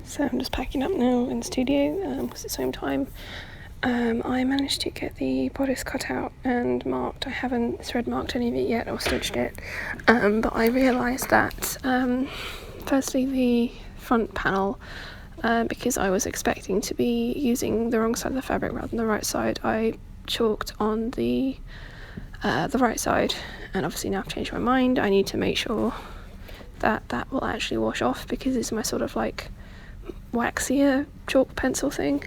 So I'm just packing up now in the studio because it's home time. I managed to get the bodice cut out and marked. I haven't thread marked any of it yet or stitched it, but I realised that firstly the front panel, because I was expecting to be using the wrong side of the fabric rather than the right side, I chalked on the right side, and obviously now I've changed my mind. I need to make sure that will actually wash off because it's my sort of like waxier chalk pencil thing.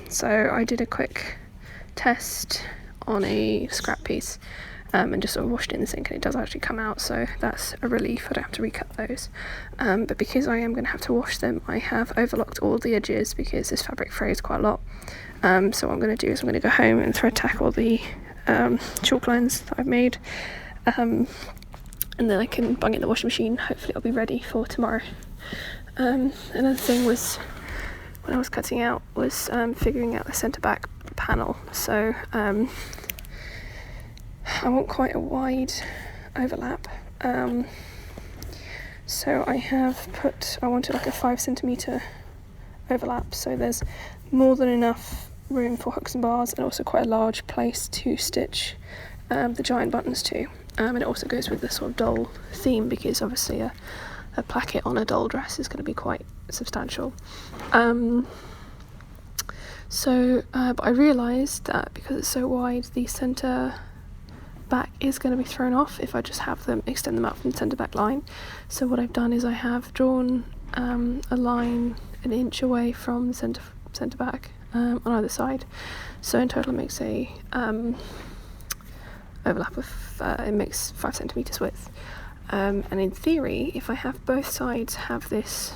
So I did a quick test on a scrap piece and just sort of washed it in the sink, and it does actually come out, so that's a relief. I don't have to recut those, but because I am going to have to wash them, I have overlocked all the edges because this fabric frays quite a lot. So what I'm going to do is I'm going to go home and thread tack all the chalk lines that I've made, and then I can bung it in the washing machine. Hopefully it'll be ready for tomorrow. Another thing was, when I was cutting out, was figuring out the centre back panel. So I want quite a wide overlap. So I wanted like a 5cm overlap, so there's more than enough room for hooks and bars, and also quite a large place to stitch the giant buttons to. And it also goes with the sort of doll theme, because obviously a placket on a doll dress is going to be quite substantial. But I realised that because it's so wide, the centre back is going to be thrown off if I just have them extend them out from the centre back line. So what I've done is I have drawn a line an inch away from the centre back on either side. So in total it makes a overlap of it makes 5cm width. And in theory, if I have both sides have this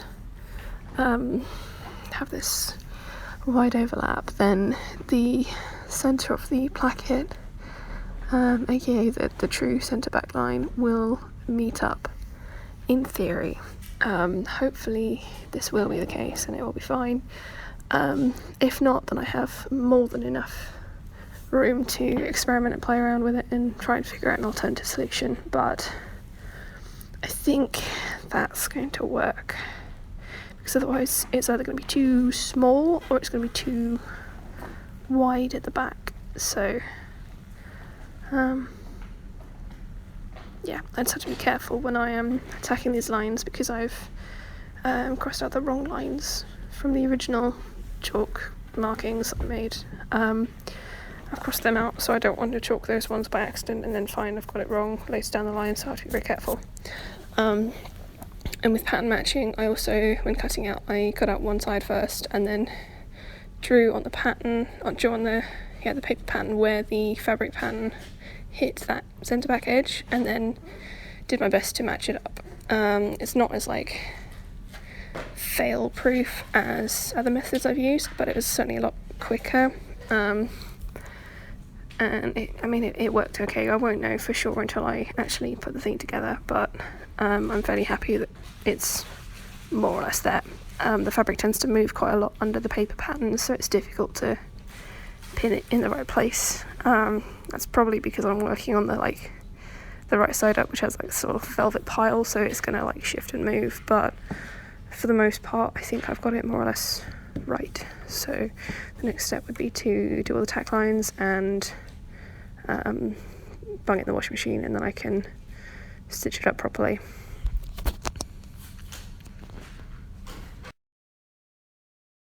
wide overlap, then the centre of the placket, aka the true centre back line, will meet up in theory. Hopefully this will be the case and it will be fine. If not, then I have more than enough room to experiment and play around with it and try and figure out an alternative solution, but I think that's going to work, because otherwise it's either going to be too small or it's going to be too wide at the back. So yeah, I just have to be careful when I am attacking these lines, because I've crossed out the wrong lines from the original chalk markings that I made. I've crossed them out, so I don't want to chalk those ones by accident and then find I've got it wrong later down the line, so I have to be very careful. And with pattern matching, I also, when cutting out, I cut out one side first and then drew on the paper pattern where the fabric pattern hit that centre back edge, and then did my best to match it up. It's not as like fail proof as other methods I've used, but it was certainly a lot quicker. And it worked okay. I won't know for sure until I actually put the thing together, but I'm fairly happy that it's more or less there. The fabric tends to move quite a lot under the paper pattern, so it's difficult to pin it in the right place. That's probably because I'm working on the right side up, which has like sort of velvet pile, so it's going to like shift and move, but for the most part I think I've got it more or less right. So the next step would be to do all the tack lines and bung it in the washing machine, and then I can stitch it up properly.